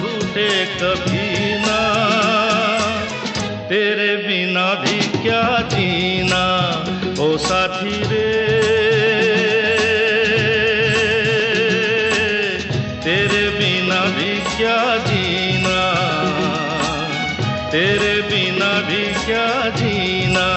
छूटे कभी ना, तेरे बिना भी क्या जीना ओ साथी रे, तेरे बिना भी क्या जीना, तेरे बिना भी क्या जीना।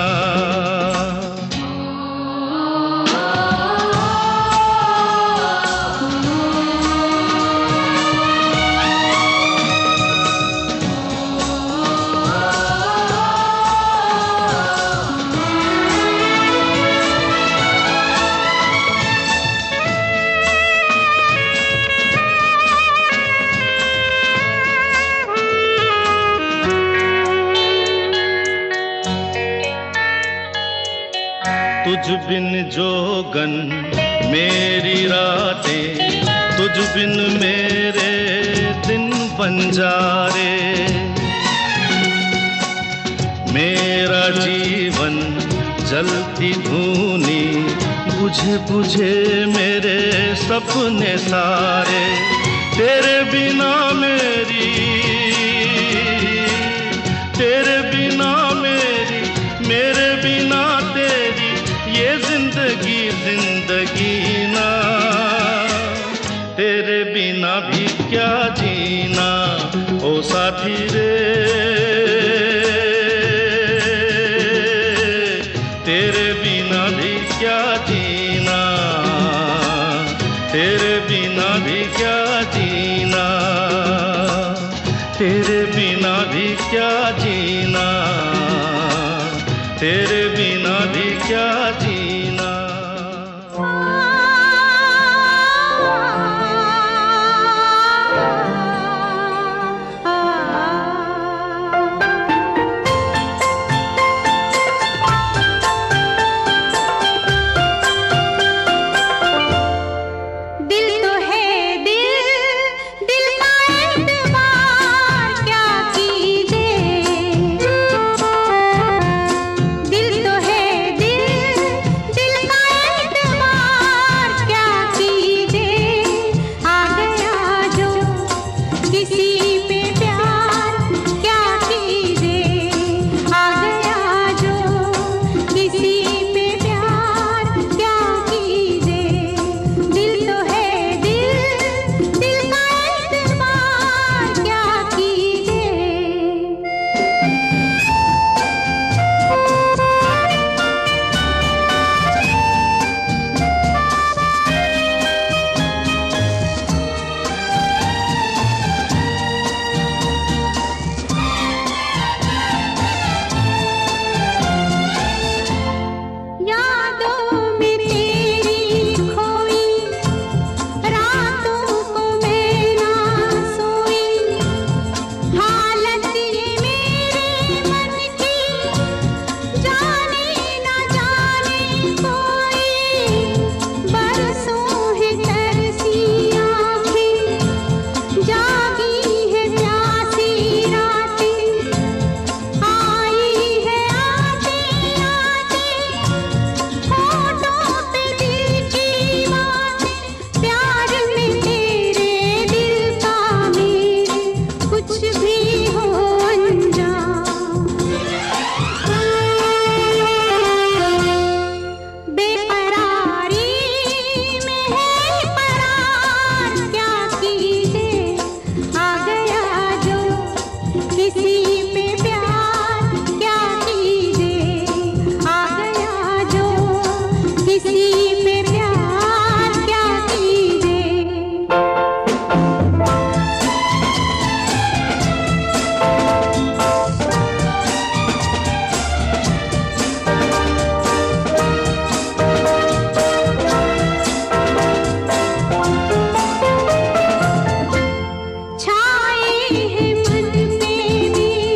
तुझ बिन जोगन मेरी रातें, तुझ बिन मेरे दिन बंजारे, मेरा जीवन जलती धूनी, बुझे बुझे मेरे सपने सारे, तेरे बिना मेरी, तेरे बिना मेरी, मेरे बिना तेरी ये जिंदगी जिंदगी ना, तेरे बिना भी क्या जीना ओ साथी रे, तेरे बिना भी क्या जीना, तेरे बिना भी क्या जीना, तेरे बिना भी क्या जीना, तेरे बिना भी क्या जीना। छाए हैं मन में भी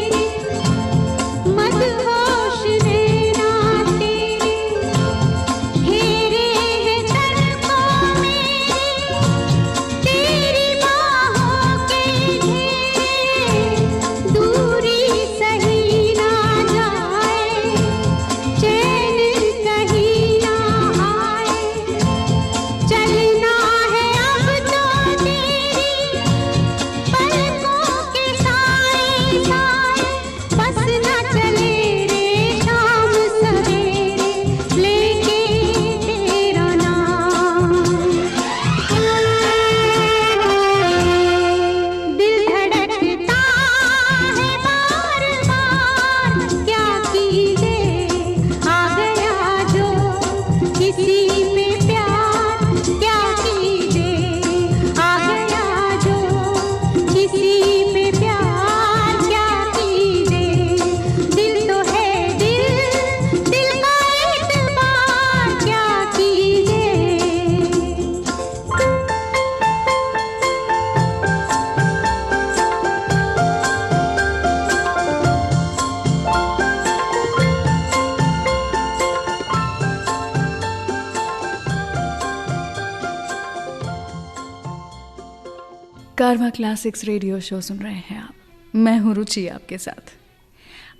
कारवां क्लासिक्स रेडियो शो सुन रहे हैं आप। मैं हूं रुचि आपके साथ।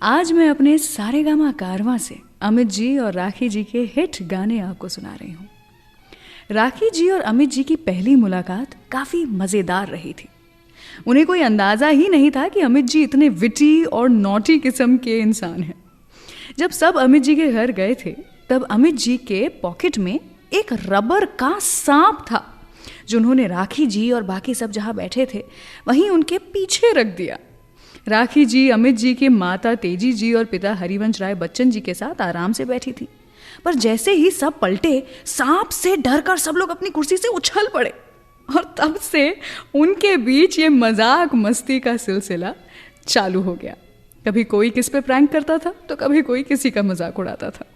आज मैं अपने सारेगामा कारवां से अमित जी और राखी जी के हिट गाने आपको सुना रही हूं। राखी जी और अमित जी की पहली मुलाकात काफ़ी मज़ेदार रही थी। उन्हें कोई अंदाज़ा ही नहीं था कि अमित जी इतने विटी और नॉटी किस्म के इंसान हैं। जब सब अमित जी के घर गए थे तब अमित जी के पॉकेट में एक रबर का सांप था जो उन्होंने राखी जी और बाकी सब जहाँ बैठे थे वहीं उनके पीछे रख दिया। राखी जी अमित जी के माता तेजी जी और पिता हरिवंश राय बच्चन जी के साथ आराम से बैठी थी, पर जैसे ही सब पलटे सांप से डरकर सब लोग अपनी कुर्सी से उछल पड़े और तब से उनके बीच ये मजाक मस्ती का सिलसिला चालू हो गया। कभी कोई किस पे प्रैंक करता था तो कभी कोई किसी का मजाक उड़ाता था।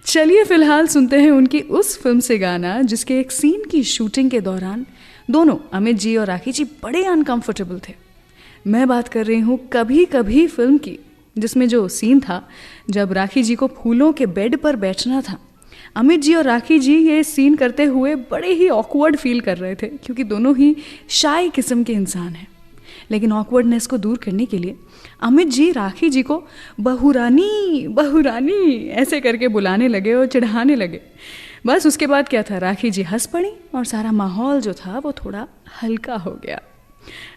चलिए फिलहाल सुनते हैं उनकी उस फिल्म से गाना जिसके एक सीन की शूटिंग के दौरान दोनों अमित जी और राखी जी बड़े अनकंफर्टेबल थे। मैं बात कर रही हूँ कभी कभी फिल्म की, जिसमें जो सीन था जब राखी जी को फूलों के बेड पर बैठना था। अमित जी और राखी जी ये सीन करते हुए बड़े ही ऑकवर्ड फील कर रहे थे क्योंकि दोनों ही शाय किस्म के इंसान हैं। लेकिन ऑकवर्डनेस को दूर करने के लिए अमित जी राखी जी को बहुरानी बहुरानी ऐसे करके बुलाने लगे और चिढ़ाने लगे। बस उसके बाद क्या था, राखी जी हंस पड़ी और सारा माहौल जो था वो थोड़ा हल्का हो गया।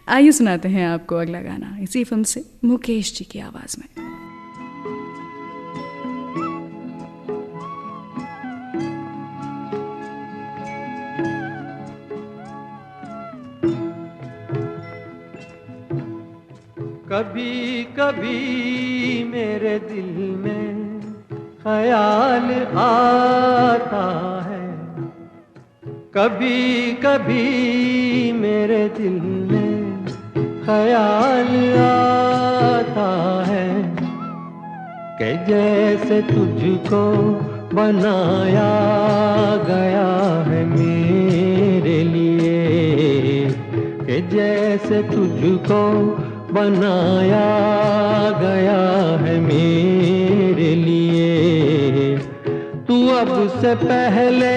आइए सुनाते हैं आपको अगला गाना इसी फिल्म से मुकेश जी की आवाज़ में। कभी कभी मेरे दिल में ख्याल आता है, कभी कभी मेरे दिल में ख्याल आता है कि जैसे तुझको बनाया गया है मेरे लिए, कि जैसे तुझको बनाया गया है मेरे लिए। तू अब से पहले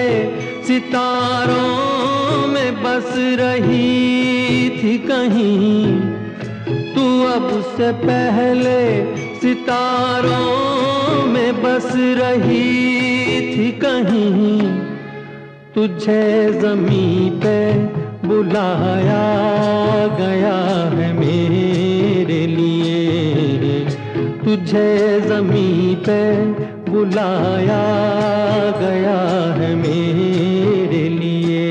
सितारों में बस रही थी कहीं, तू अब से पहले सितारों में बस रही थी कहीं। तुझे ज़मीं पे बुलाया गया है मेरे लिए, तुझे ज़मीं पे बुलाया गया है मेरे लिए।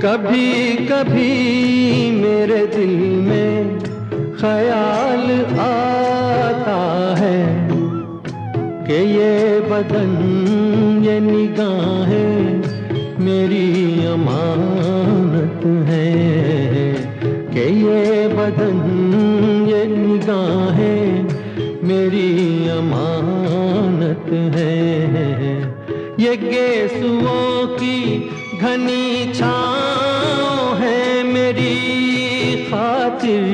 कभी कभी मेरे दिल में ख्याल आता है कि ये बदन ये निगाहें मेरी अमानत है, कि ये बदन ये निगाहें मेरी अमानत है। ये गेसुओं की घनी छाँव है मेरी खातिर,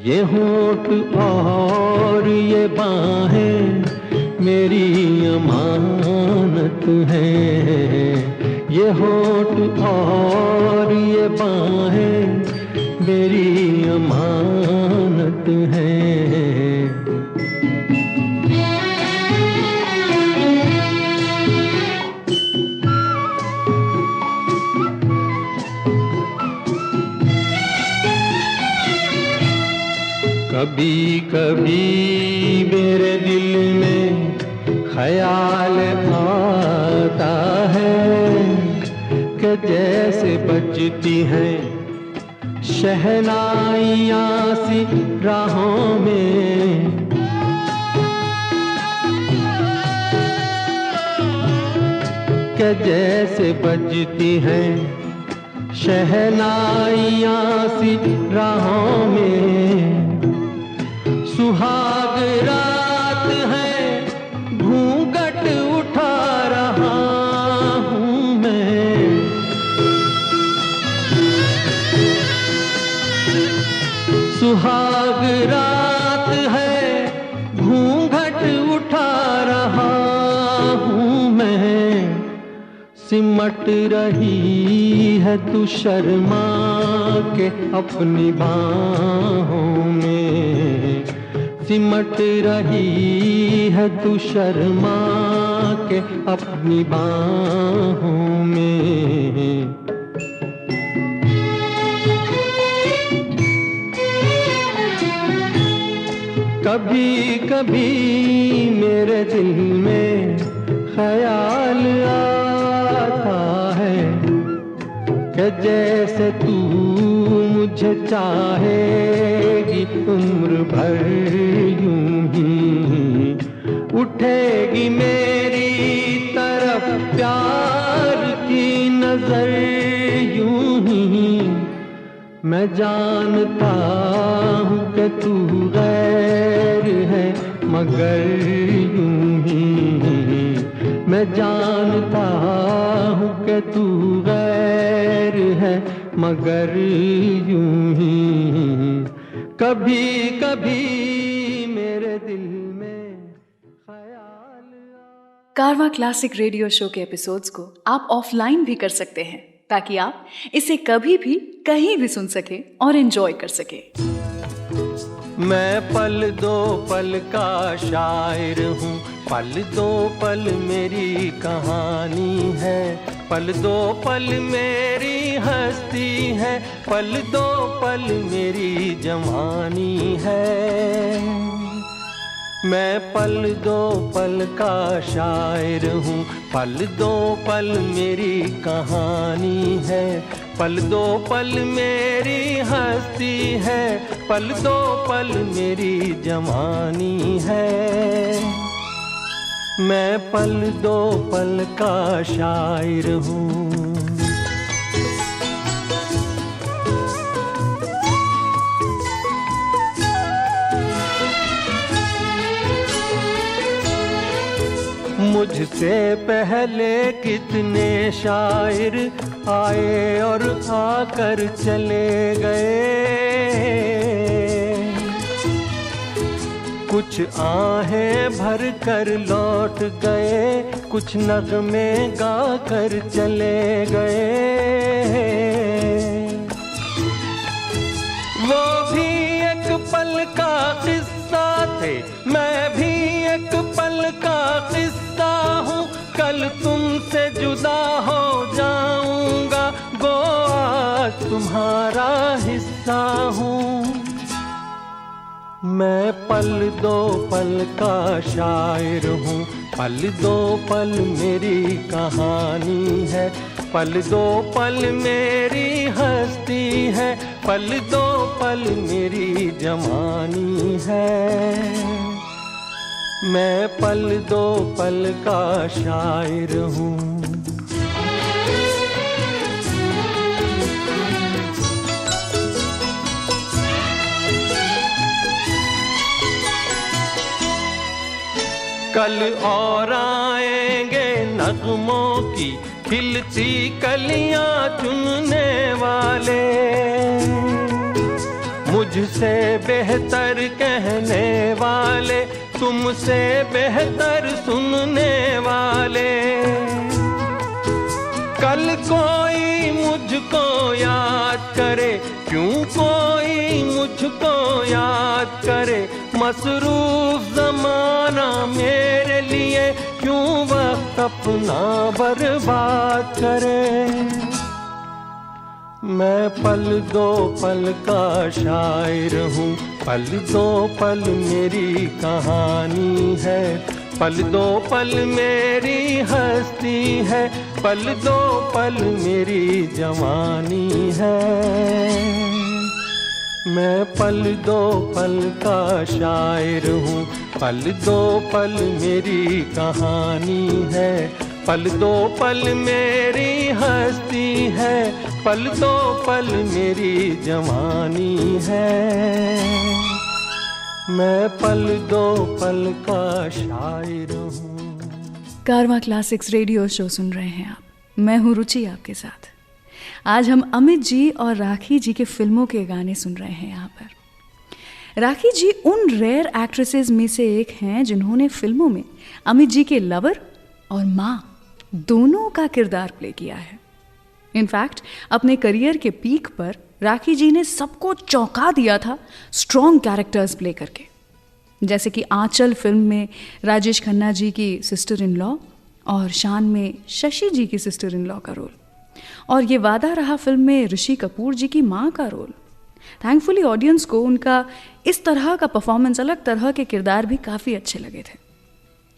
ये होठ और ये बाहें मेरी अमानत है। ये होठ और ये बाहें मेरी अमानत है। कभी कभी मेरे दिल में ख्याल आता है कि जैसे बजती हैं शहनाइयाँ सी राहों में, के जैसे बजती हैं शहनाइयाँ सी राहों में। सुहाग रात है घूंघट उठा रहा हूँ मैं। सुहाग रात है घूंघट उठा रहा हूँ मैं। सिमट रही है तू शर्मा के अपनी बाहों में। सिमट रही है तू शर्मा के अपनी बाहों में। कभी कभी मेरे दिल में ख्याल आता है कि जैसे तू मुझे चाहेगी उम्र भर यूं ही। उठेगी मेरी तरफ प्यार की नजर यूं ही। मैं जानता हूँ कि तू गैर है मगर यूं ही। मैं जानता हूँ कि तू गैर है मगर यूं ही। कभी कभी मेरे दिल में ख्याल। कारवां क्लासिक रेडियो शो के एपिसोड्स को आप ऑफलाइन भी कर सकते हैं ताकि आप इसे कभी भी कहीं भी सुन सके और एंजॉय कर सके। मैं पल दो पल का शायर हूँ, पल दो पल मेरी कहानी है। पल दो पल मेरी हस्ती है, पल दो पल मेरी जवानी है। मैं पल दो पल का शायर हूँ, पल दो पल मेरी कहानी है। पल दो पल मेरी हस्ती है, पल दो पल मेरी जवानी है। मैं पल दो पल का शायर हूँ। मुझसे पहले कितने शायर आए और आकर चले गए। कुछ आहें भर कर लौट गए, कुछ नगमे गा कर चले गए। वो भी एक पल का किस्सा थे, मैं भी एक पल का किस्सा हूँ। कल तुमसे जुदा हो जाऊंगा, गो आज तुम्हारा हिस्सा हूँ। मैं पल दो पल का शायर हूँ, पल दो पल मेरी कहानी है। पल दो पल मेरी हस्ती है, पल दो पल मेरी जवानी है। मैं पल दो पल का शायर हूँ। कल और आएंगे नगमों की खिलती कलियां चुनने वाले। मुझसे बेहतर कहने वाले, तुमसे बेहतर सुनने वाले। कल कोई मुझको याद करे, क्यों कोई मुझको याद करे। मसरूफ ज़माना मेरे लिए क्यों वक्त अपना बर्बाद करे। मैं पल दो पल का शायर हूँ, पल दो पल मेरी कहानी है। पल दो पल मेरी हस्ती है, पल दो पल मेरी जवानी है। मैं पल दो पल का शायर हूँ, पल दो पल मेरी कहानी है। पल दो पल मेरी हस्ती है, पल दो पल मेरी जवानी है। मैं पल दो पल का शायर हूँ। कारवां क्लासिक्स रेडियो शो सुन रहे हैं आप, मैं हूँ रुचि आपके साथ। आज हम अमित जी और राखी जी के फिल्मों के गाने सुन रहे हैं यहाँ पर। राखी जी उन रेयर एक्ट्रेसेस में से एक हैं जिन्होंने फिल्मों में अमित जी के लवर और माँ दोनों का किरदार प्ले किया है। इनफैक्ट अपने करियर के पीक पर राखी जी ने सबको चौंका दिया था स्ट्रॉन्ग कैरेक्टर्स प्ले करके, जैसे कि आंचल फिल्म में राजेश खन्ना जी की सिस्टर इन लॉ और शान में शशि जी की सिस्टर इन लॉ का रोल, और ये वादा रहा फिल्म में ऋषि कपूर जी की माँ का रोल। थैंकफुली ऑडियंस को उनका इस तरह का परफॉर्मेंस, अलग तरह के किरदार भी काफ़ी अच्छे लगे थे।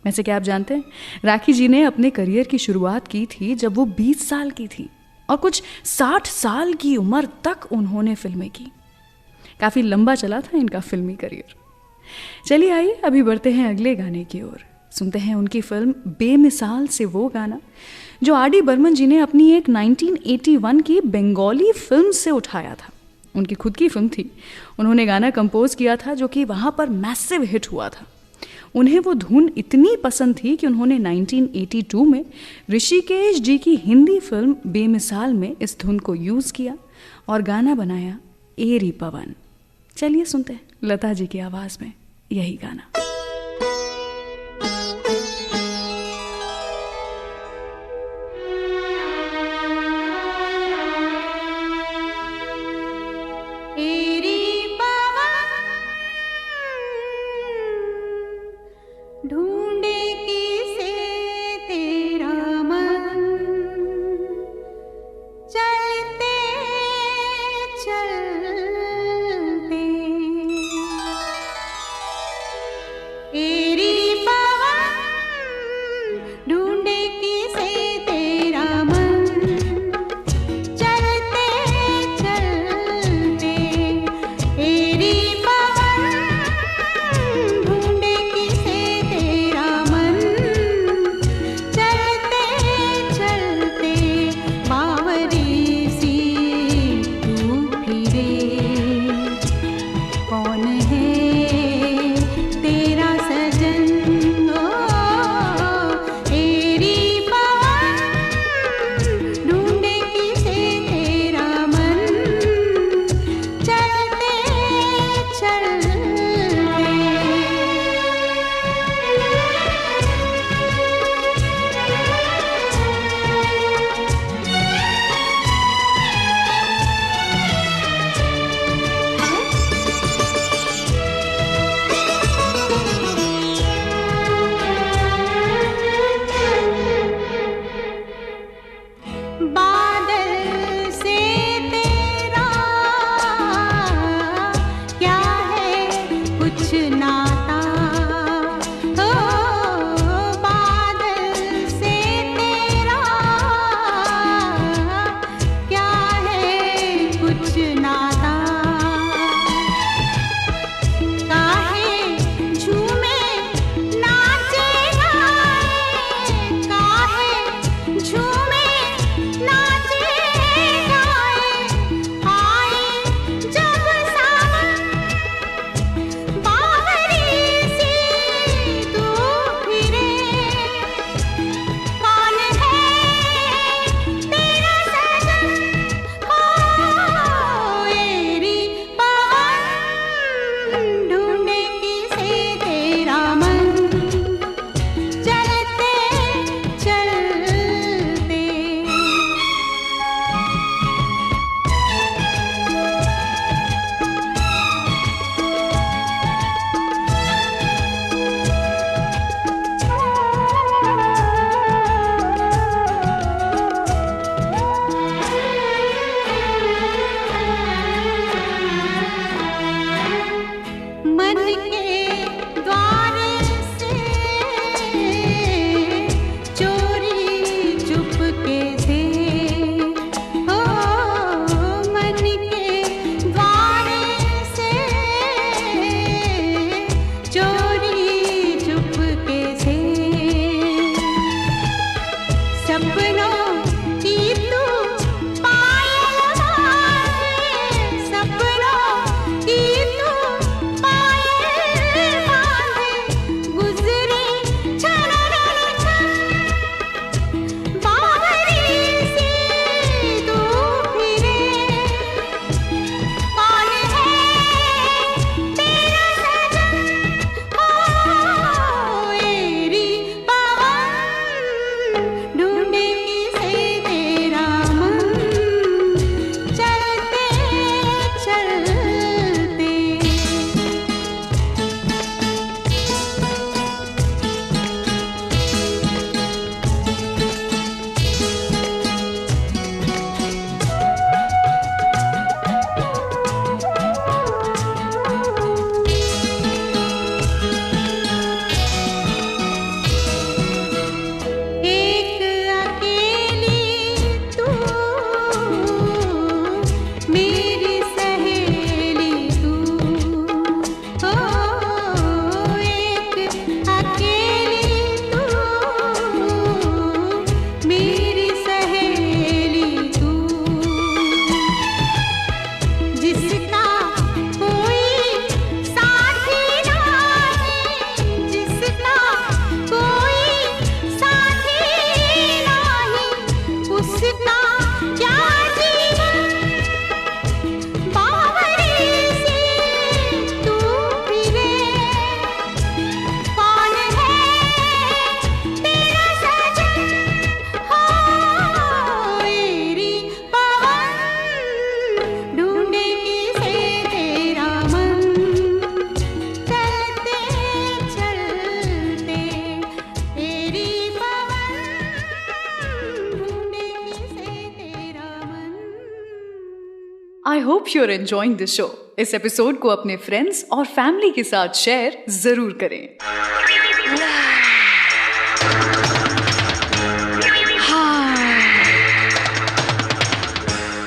वैसे क्या आप जानते हैं, राखी जी ने अपने करियर की शुरुआत की थी जब वो 20 साल की थी और कुछ 60 साल की उम्र तक उन्होंने फिल्में की। काफ़ी लंबा चला था इनका फिल्मी करियर। चलिए आइए अभी बढ़ते हैं अगले गाने की ओर। सुनते हैं उनकी फिल्म बेमिसाल से वो गाना जो आर.डी. बर्मन जी ने अपनी एक 1981 की बंगाली फिल्म से उठाया था। उनकी खुद की फिल्म थी, उन्होंने गाना कंपोज किया था जो कि वहाँ पर मैसिव हिट हुआ था। उन्हें वो धुन इतनी पसंद थी कि उन्होंने 1982 में ऋषिकेश जी की हिंदी फिल्म बेमिसाल में इस धुन को यूज़ किया और गाना बनाया एरी पवन। चलिए सुनते हैं लता जी की आवाज़ में यही गाना। I hope you are enjoying this show. इस एपिसोड को अपने फ्रेंड्स और फैमिली के साथ शेयर जरूर करें।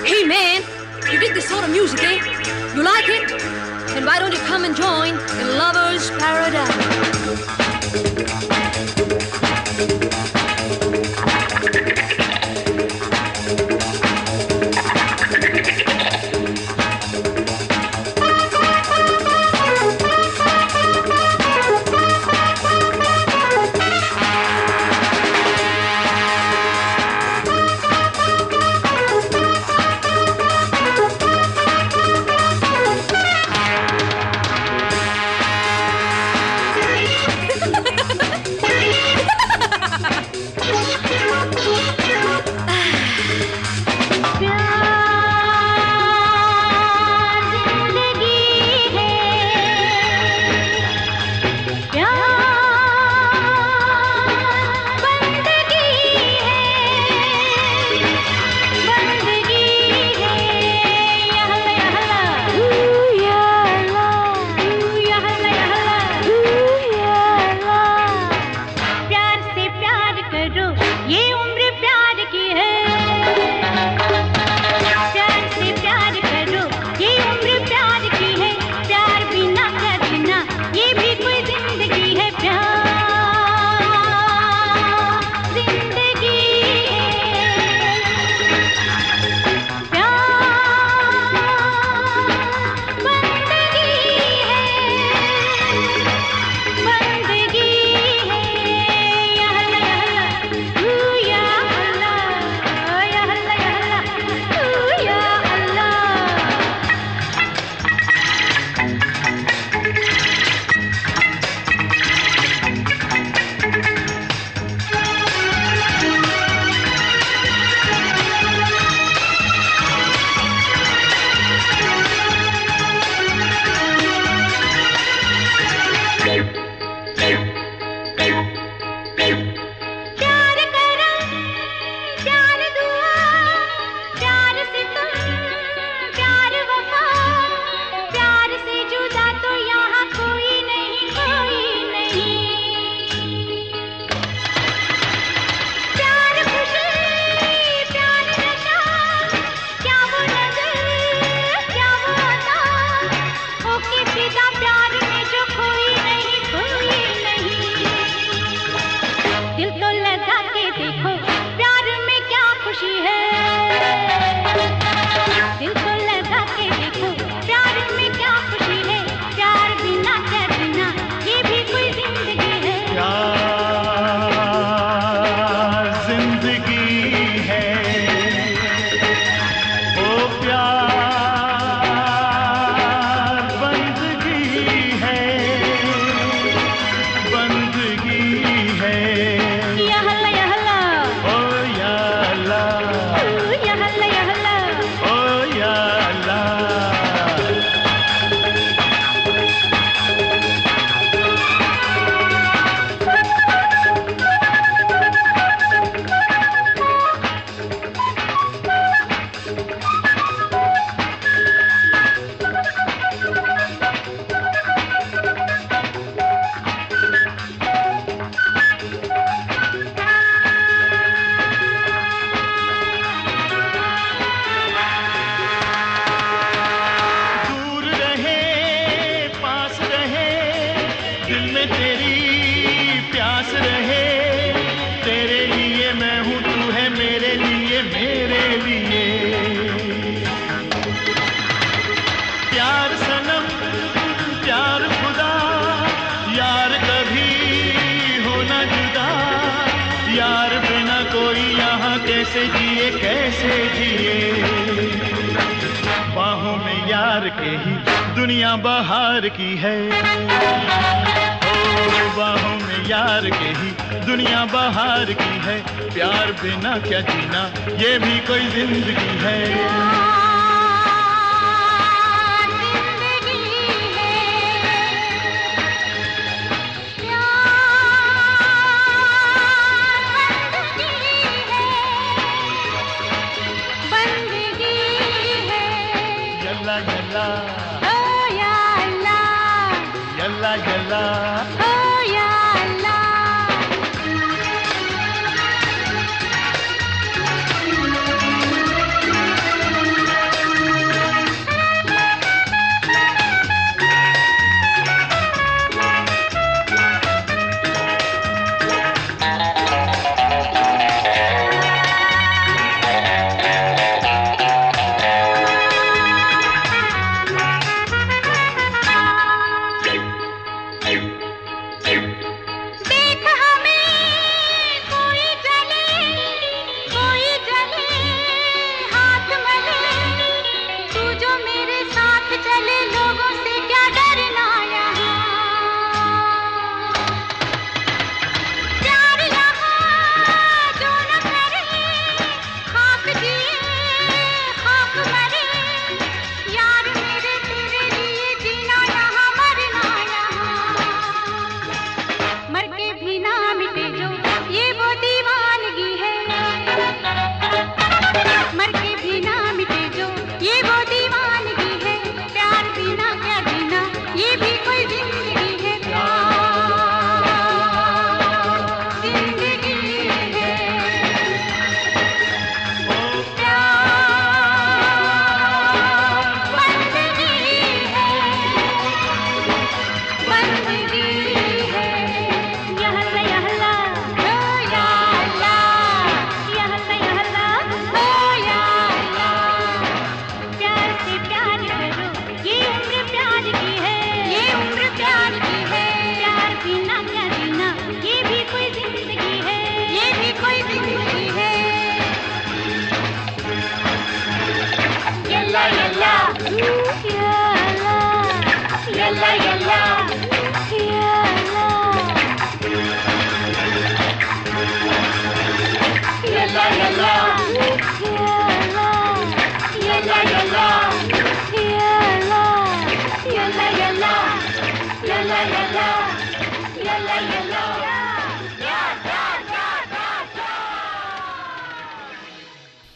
Hey man, you dig this sort of music, eh? You like it? Then why don't you come and join in Lover's Paradise? कैसे जिए कैसे जिए। बाहों में यार के ही दुनिया बाहर की है, ओ बाहों में यार के ही दुनिया बाहर की है। प्यार बिना क्या जीना ये भी कोई जिंदगी है।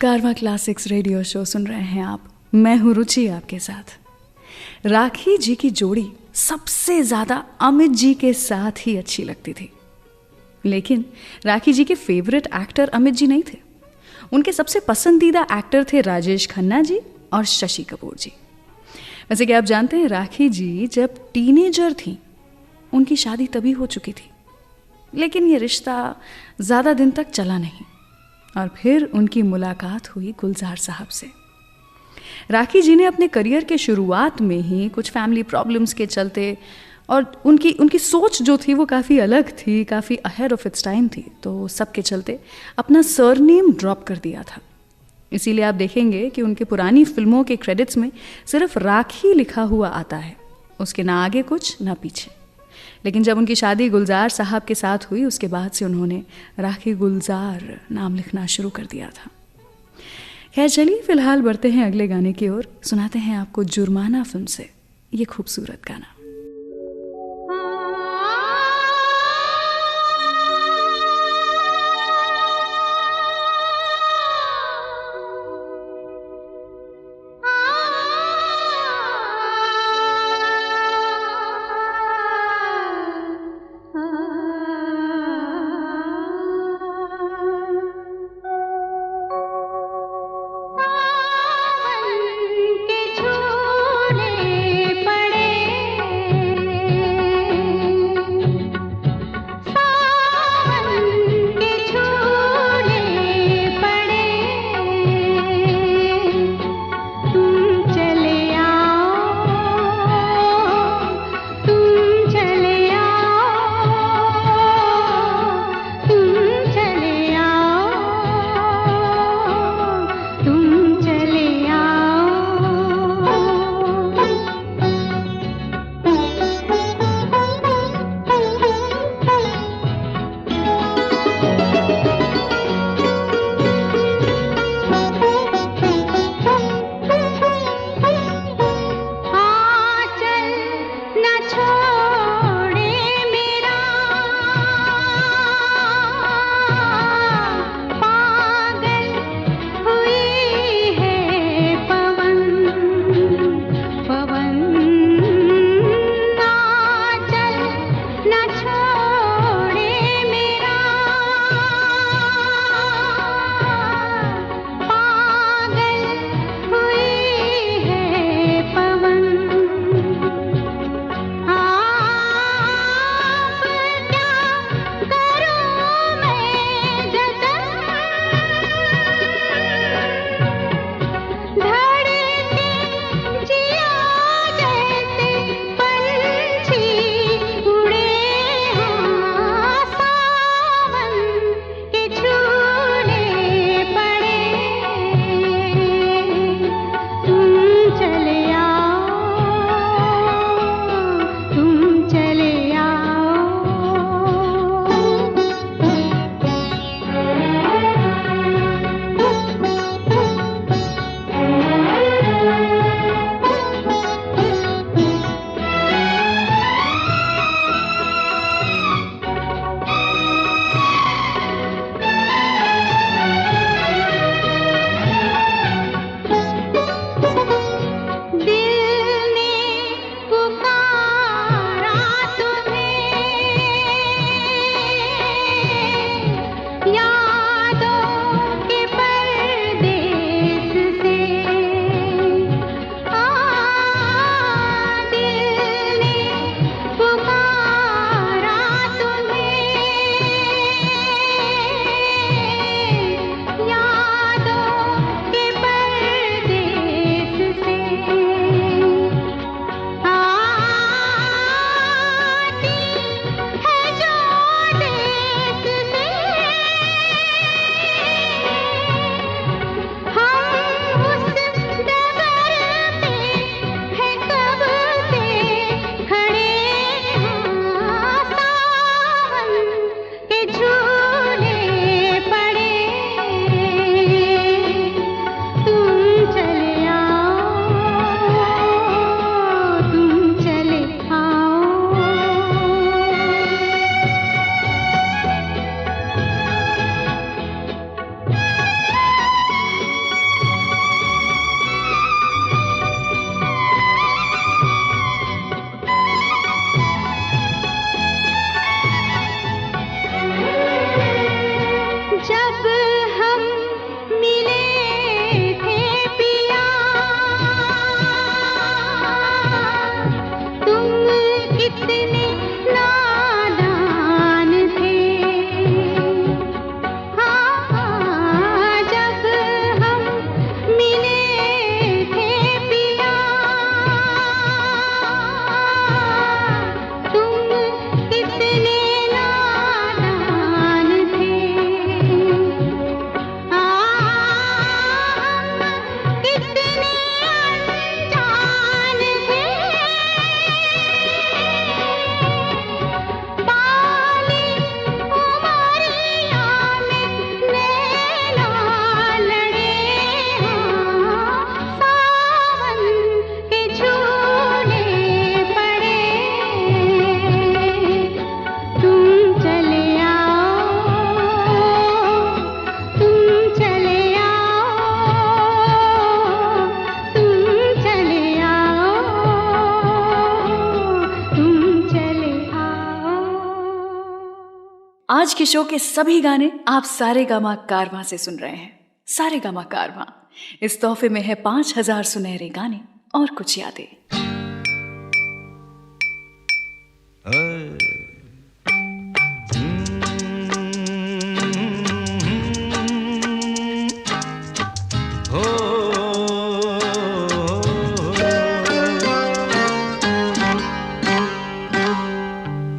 कारवां क्लासिक्स रेडियो शो सुन रहे हैं आप। मैं हूं रुचि आपके साथ। राखी जी की जोड़ी सबसे ज्यादा अमित जी के साथ ही अच्छी लगती थी, लेकिन राखी जी के फेवरेट एक्टर अमित जी नहीं थे। उनके सबसे पसंदीदा एक्टर थे राजेश खन्ना जी और शशि कपूर जी। वैसे कि आप जानते हैं, राखी जी जब टीनेजर थी उनकी शादी तभी हो चुकी थी, लेकिन ये रिश्ता ज़्यादा दिन तक चला नहीं और फिर उनकी मुलाकात हुई गुलजार साहब से। राखी जी ने अपने करियर के शुरुआत में ही कुछ फैमिली प्रॉब्लम्स के चलते, और उनकी सोच जो थी वो काफ़ी अलग थी, काफ़ी अहेड ऑफ इट्स टाइम थी, तो सबके चलते अपना सरनेम ड्रॉप कर दिया था। इसीलिए आप देखेंगे कि उनके पुरानी फिल्मों के क्रेडिट्स में सिर्फ राखी लिखा हुआ आता है, उसके ना आगे कुछ ना पीछे। लेकिन जब उनकी शादी गुलजार साहब के साथ हुई, उसके बाद से उन्होंने राखी गुलजार नाम लिखना शुरू कर दिया था। खैर चलिए, फिलहाल बढ़ते हैं अगले गाने की ओर। सुनाते हैं आपको जुर्माना फिल्म से ये खूबसूरत गाना। के झूले पड़े आज के शो के सभी गाने आप सारेगामा कारवां से सुन रहे हैं। सारेगामा कारवां, इस तोहफे में है 5000 सुनहरे गाने और कुछ यादें।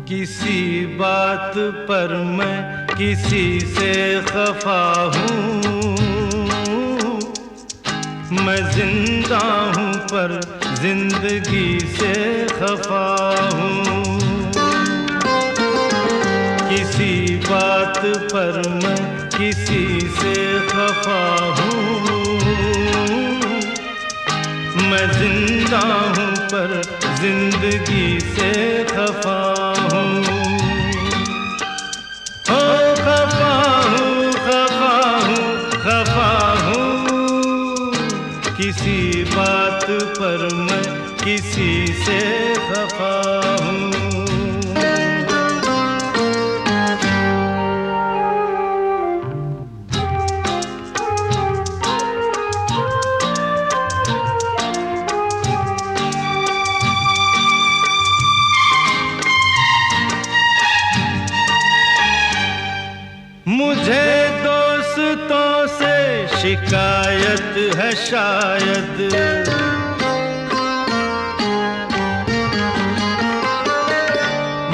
किसी बात पर मैं किसी से खफा हूँ, मैं जिंदा हूँ पर जिंदगी से खफा हूँ। किसी बात पर मैं किसी से खफा हूँ, मैं जिंदा हूँ पर जिंदगी से खफा हूँ। ओ खफा हूँ, खफा हूँ, खफा हूँ, किसी बात पर मैं किसी से खफा हूँ। मुझे दोस्तों से शिकायत है शायद,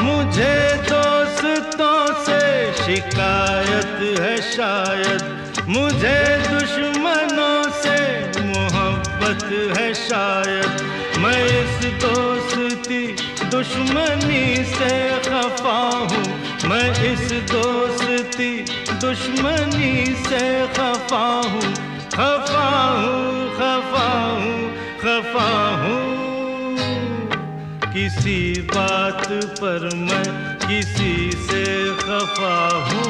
मुझे दोस्तों से शिकायत है शायद, मुझे दुश्मनों से मोहब्बत है शायद। मैं इस दोस्ती दुश्मनी से खफा हूँ, मैं इस दोस्ती दुश्मनी से खफा हूँ, खफा हूँ, खफा हूँ, खफा हूँ। किसी बात पर मैं किसी से खफा हूँ,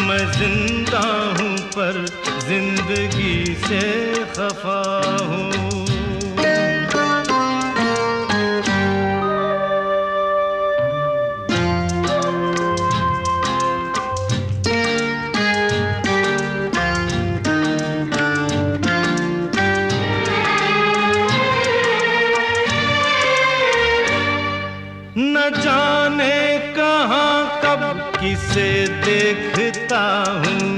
मैं जिंदा हूँ पर जिंदगी से खफा हूँ। न जाने कहाँ कब किसे देखता हूँ,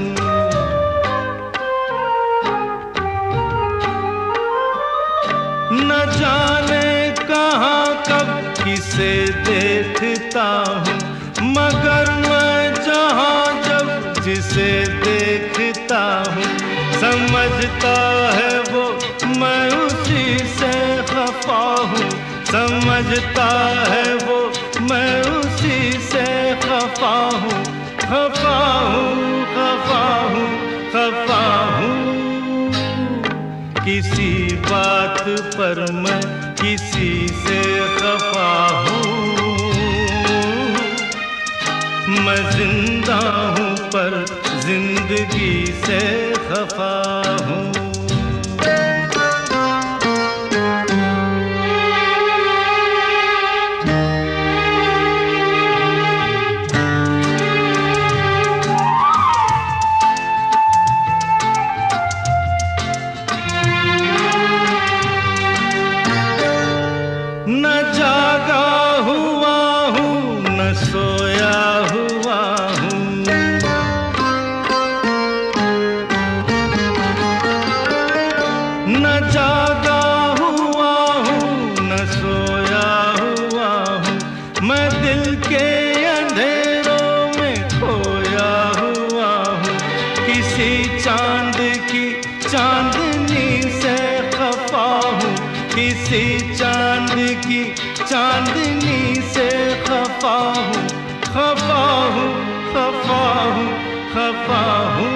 न जाने कहाँ कब किसे देखता हूँ, मगर मैं जहाँ जब जिसे देखता हूँ, समझता है वो मैं उसी से खफा हूँ, समझता है वो मैं उसी से खफा हूँ, खफा हूँ, खफा हूँ, खफा हूँ। किसी बात पर मैं किसी से खफा हूँ, मैं जिंदा हूँ पर जिंदगी से खफा हूँ। न जागा हुआ हूँ न सोया हुआ हूँ, न जागा हुआ हूँ न सोया हुआ हूँ, मैं दिल के अंधेरों में खोया हुआ हूँ। किसी चांद की चांदनी से खफा हूँ, किसी चांद की चांदनी से खफा हूँ, खफा हूँ, खफा हूँ, खफा हूँ।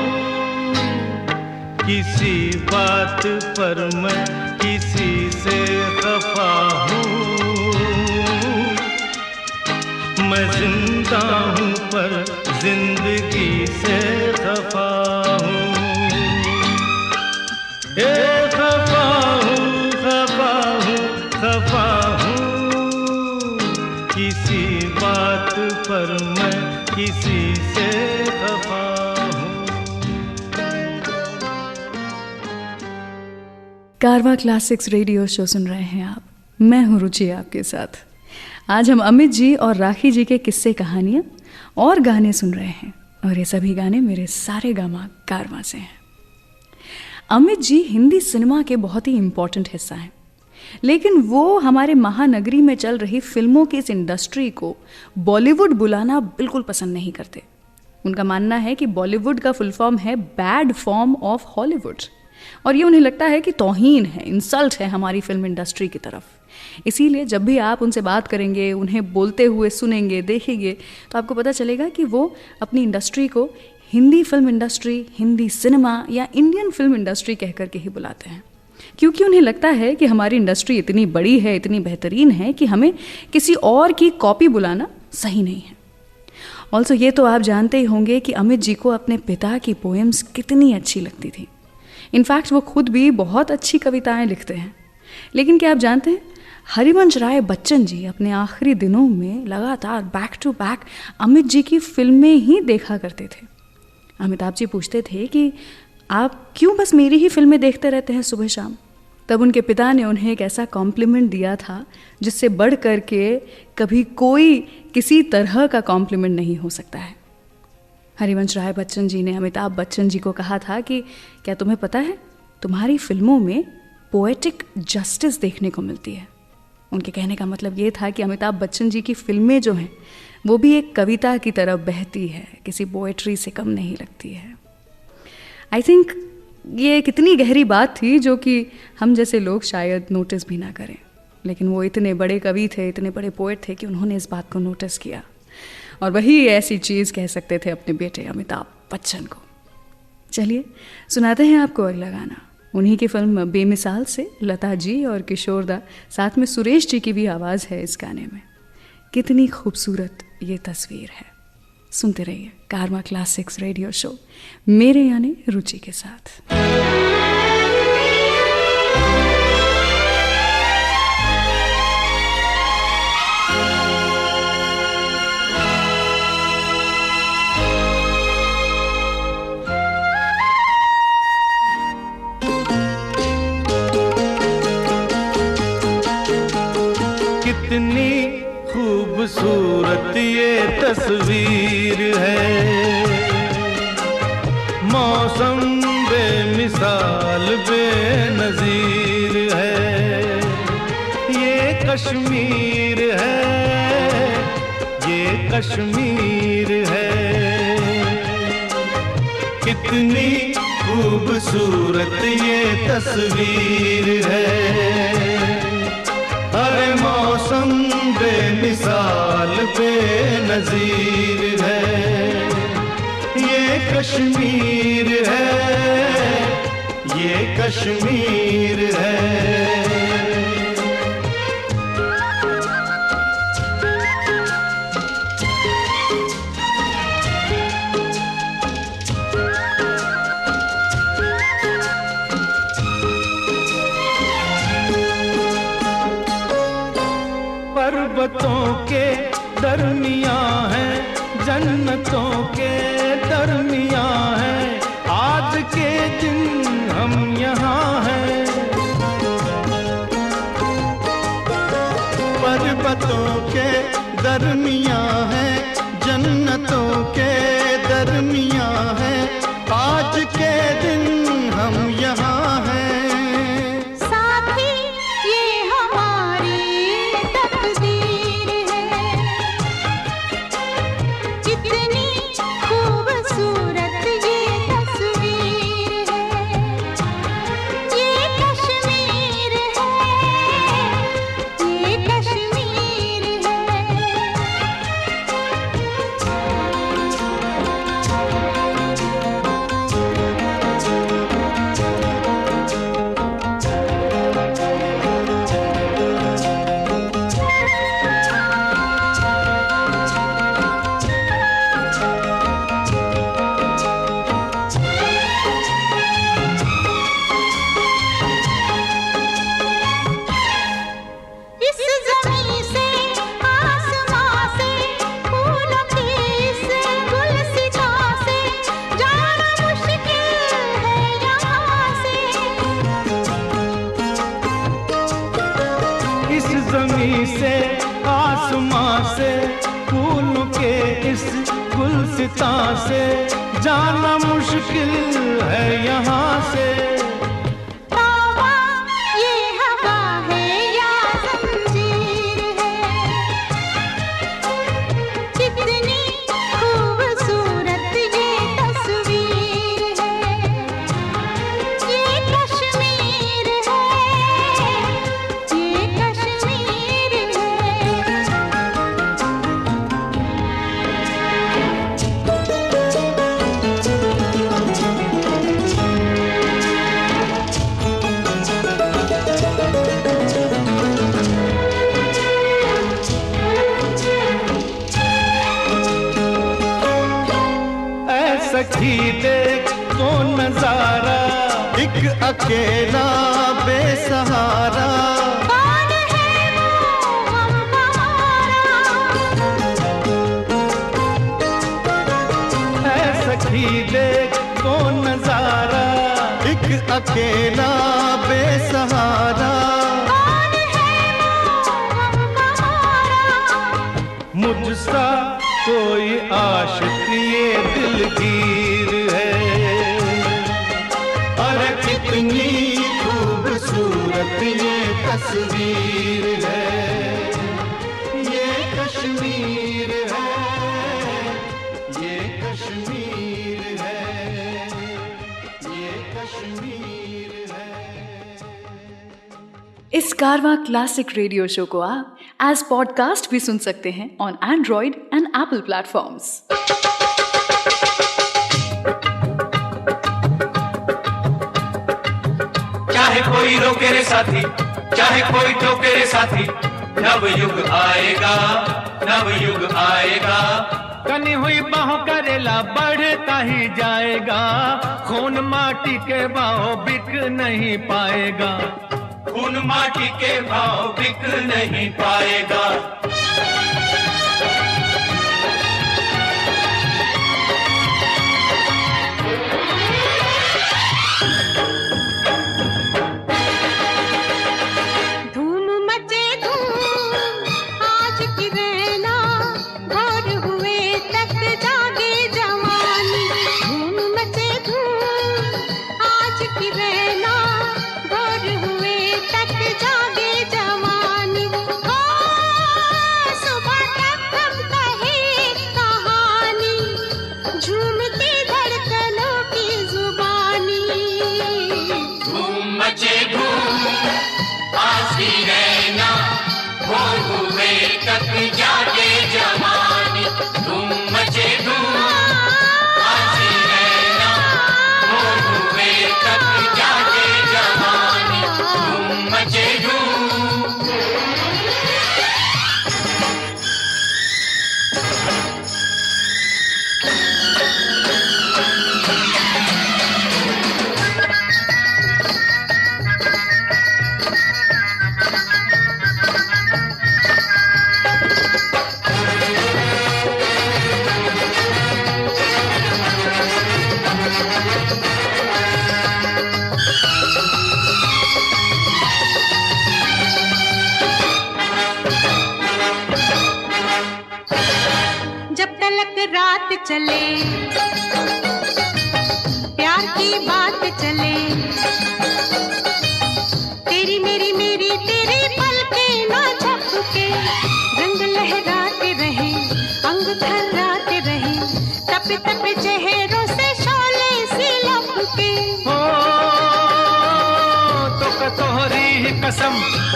किसी बात पर मैं किसी से खफा हूँ, मैं जिंदा हूँ पर जिंदगी से खफा हूँ। खफा हूँ, खफा हूँ, खफा हूँ, किसी बात कारवा क्लासिक्स रेडियो शो सुन रहे हैं आप। मैं हूँ रुचि आपके साथ। आज हम अमित जी और राखी जी के किस्से, कहानियाँ और गाने सुन रहे हैं, और ये सभी गाने मेरे सारे गामा कारवा से हैं। अमित जी हिंदी सिनेमा के बहुत ही इम्पोर्टेंट हिस्सा हैं, लेकिन वो हमारे महानगरी में चल रही फिल्मों की इस इंडस्ट्री को बॉलीवुड बुलाना बिल्कुल पसंद नहीं करते। उनका मानना है कि बॉलीवुड का फुल फॉर्म है बैड फॉर्म ऑफ हॉलीवुड, और ये उन्हें लगता है कि तौहीन है, इंसल्ट है हमारी फिल्म इंडस्ट्री की तरफ। इसीलिए जब भी आप उनसे बात करेंगे, उन्हें बोलते हुए सुनेंगे, देखेंगे, तो आपको पता चलेगा कि वो अपनी इंडस्ट्री को Hindi film industry, Hindi cinema या इंडियन फिल्म इंडस्ट्री कह कर के ही बुलाते हैं, क्योंकि उन्हें लगता है कि हमारी इंडस्ट्री इतनी बड़ी है, इतनी बेहतरीन है कि हमें किसी और की कॉपी बुलाना सही नहीं है। ऑल्सो ये तो आप जानते ही होंगे कि अमित जी को अपने पिता की पोएम्स कितनी अच्छी लगती थी। इनफैक्ट वो खुद भी बहुत अच्छी कविताएं लिखते हैं। लेकिन क्या आप जानते हैं, हरिवंश राय बच्चन जी अपने आखिरी दिनों में लगातार back to back Amit ji की फिल्में ही देखा करते थे। अमिताभ जी पूछते थे कि आप क्यों बस मेरी ही फिल्में देखते रहते हैं सुबह शाम। तब उनके पिता ने उन्हें एक ऐसा कॉम्प्लीमेंट दिया था जिससे बढ़ कर के कभी कोई किसी तरह का कॉम्प्लीमेंट नहीं हो सकता है। हरिवंश राय बच्चन जी ने अमिताभ बच्चन जी को कहा था कि क्या तुम्हें पता है, तुम्हारी फिल्मों में पोएटिक जस्टिस देखने को मिलती है। उनके कहने का मतलब ये था कि अमिताभ बच्चन जी की फिल्में जो हैं वो भी एक कविता की तरह बहती है, किसी पोएट्री से कम नहीं लगती है। आई थिंक ये कितनी गहरी बात थी जो कि हम जैसे लोग शायद नोटिस भी ना करें, लेकिन वो इतने बड़े कवि थे, इतने बड़े पोएट थे कि उन्होंने इस बात को नोटिस किया, और वही ऐसी चीज़ कह सकते थे अपने बेटे अमिताभ बच्चन को। चलिए सुनाते हैं आपको अगला गाना। उन्हीं की फिल्म बेमिसाल से लता जी और किशोर दा, साथ में सुरेश जी की भी आवाज़ है इस गाने में। कितनी खूबसूरत ये तस्वीर है। सुनते रहिए कारवा क्लासिक्स रेडियो शो, मेरे यानी रुचि के साथ। कितनी खूबसूरत ये तस्वीर है, मौसम बेमिसाल बेनज़ीर है। ये कश्मीर है, ये कश्मीर है। कितनी खूबसूरत ये तस्वीर है। अरे मौसम बेमिसाल बेनज़ीर है। ये कश्मीर है, ये कश्मीर है। पर्वतों के दरमियां है, जन्नतों के दरमियां है। आज के दिन हम यहाँ हैं। पर्वतों के दरमियां है, जन्नतों के दरमियां है। आज के दिन हम यहाँ हैं। खूब से, फूलों के इस गुलसितां से जाना मुश्किल है यहाँ से। सखी देख तो नजारा, एक अकेला बेसहारा, कौन है वो हमारा? है सखी देख तो नजारा, एक अकेला बेसहारा, कौन है वो हमारा? मुझसा कोई आशिक ये दिलगीर है, अरे कितनी खूबसूरत ये तस्वीर है, ये कश्मीर है, ये कश्मीर है, ये कश्मीर है। इस कारवां क्लासिक रेडियो शो को आप एज पॉडकास्ट भी सुन सकते हैं on Android and Apple platforms. चाहे कोई रोके रे साथी, चाहे कोई टोके रे साथी, नव युग आएगा, नव युग आएगा। कनी हुई बाहों करेला बढ़ता ही जाएगा, खून माटी के भाव बिक नहीं पाएगा, खून माटी के भाव बिक नहीं पाएगा। धूम मचे धूम आज की रैना, भोर हुए तक जागे जवानी। धूम मचे धूम आज की रैना, भोर हुए तक जागे जवानी। हो सुबह तक हम कहे कहानी, झूमती धड़कनों की जुबानी। धूम मचे धूम आज की रैना, भोर हुए तक जागे जवानी। धूम मचे धूम आज की रैना, भोर हुए तक जागे जवानी। धूम मचे धूम। जब तलक रात चले, प्यार की बात चले, तेरी मेरी मेरी तेरी पलकें ना झपके, रंग लहराते रहे, अंग थर्राते रहे, तप तप चेहरों से शोले सी लपके। हो तो तोहरी ही कसम,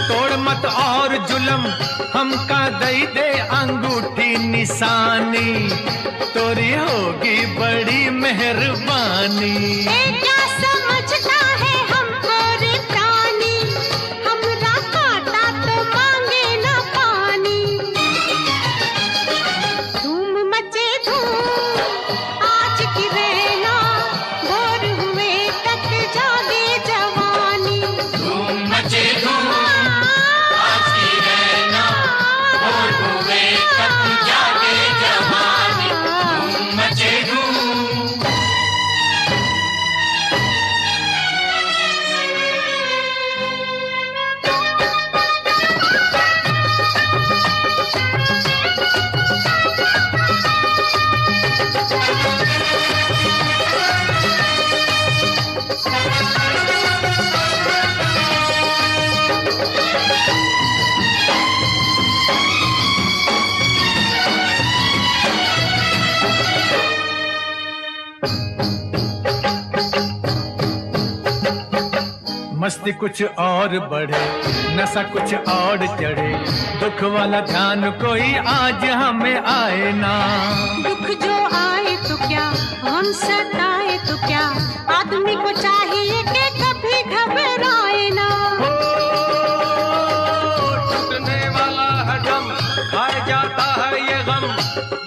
तोड़ मत और जुलम, हमका दई दे अंगूठी निशानी, तोरी होगी बड़ी मेहरबानी। क्या समझता है हमको रे प्राणी, हमरा काटा तो मांगे ना पानी। धूम मचे धूम आज की रैना, भोर हुए तक जागे जवानी। धूम मचे धूम आज की रैना, भोर हुए तक जागे जवानी। धूम मचे धूम। मस्ती कुछ और बढ़े, नशा कुछ और चढ़े, दुख वाला ध्यान कोई आज हमें आए ना। दुख जो आए तो क्या, हम सताए तो क्या, आदमी को चाहिए कि कभी घबराए ना। टूटने वाला है दम, खाए जाता है ये गम,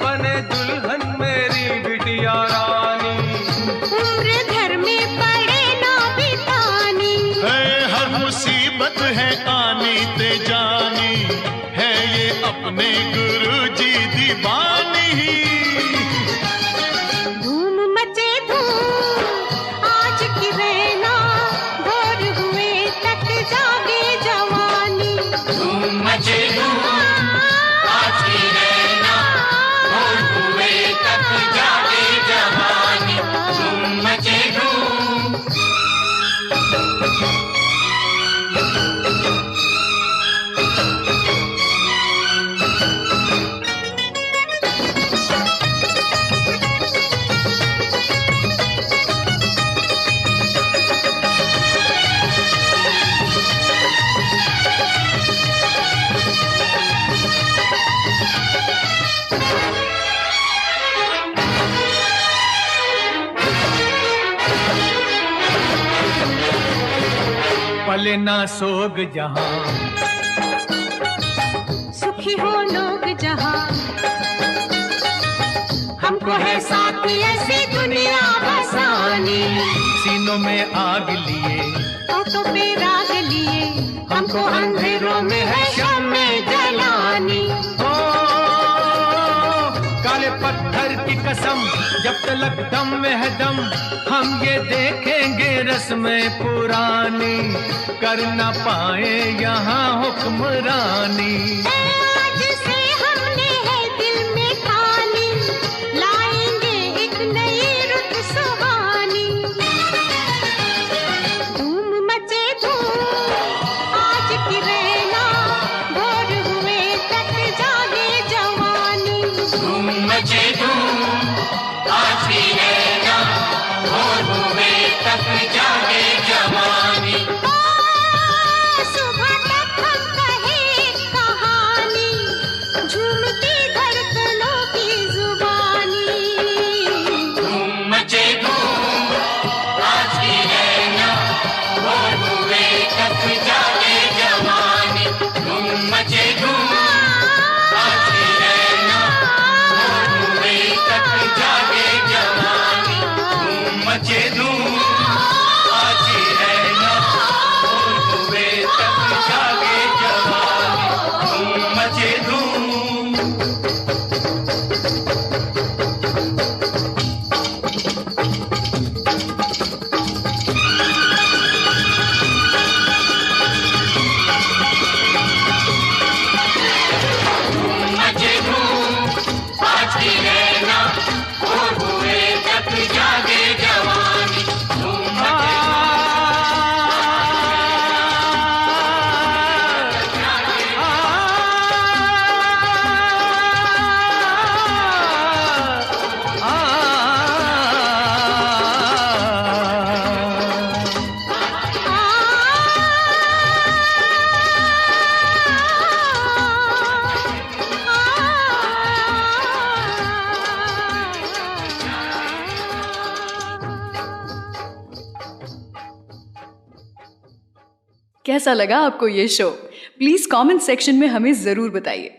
बने दुल्हन मेरी बिटिया रानी। उम्र घर में पड़े ना बितानी, हर मुसीबत है आनी ते जानी, है ये अपने गुरुजी दीवानी। धूम मचे धूम आज की रहना, भोर हुए तक जागे जवानी। धूम मचे धूम आज की रहना, भोर हुए तक जागे जवानी। धूम मचे धूम। पले ना सोग जहां, सुखी हो लोग जहां, हमको है साथी ऐसी दुनिया बसानी। सीनों में आग लिए, होठों पे राग लिए, हमको अंधेरों में है शामें जलानी। ओ काले पत्थर की कसम, जब तलक दम में है दम, हम ये देखेंगे रस्में पुरानी, कर न पाए यहाँ हुक्मरानी। आज से हमने है दिल में ठानी, लाएंगे एक नई रुत सुहानी। धूम मचे धूम आज की रहना, भोर हुए तक जागे जवानी। धूम मचे धूम आज की रहना, भोर हुए तक जागे जवानी। सुबह तक हम कहे कहानी, झूमती धड़कनों की जुबानी। धूम मचे धूम आज की रहना, भोर हुए तक जागे जवानी। धूम मचे धूम आज की रहना, भोर हुए तक जागे जवानी। धूम मचे धूम आज की रहना, भोर हुए तक जागे जवानी। धूम मचे धूम। मचे धूम आज की रहना, भोर हुए तक जागे जवानी। धूम मचे कैसा लगा आपको ये शो? प्लीज कमेंट सेक्शन में हमें जरूर बताइए।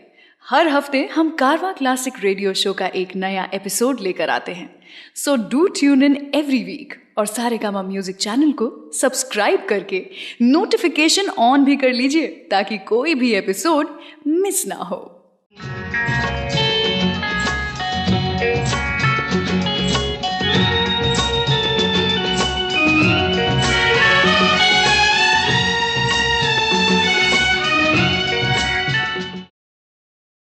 हर हफ्ते हम कारवां क्लासिक रेडियो शो का एक नया एपिसोड लेकर आते हैं, so do tune in every week और सारेगामा म्यूजिक चैनल को सब्सक्राइब करके नोटिफिकेशन ऑन भी कर लीजिए ताकि कोई भी एपिसोड मिस ना हो।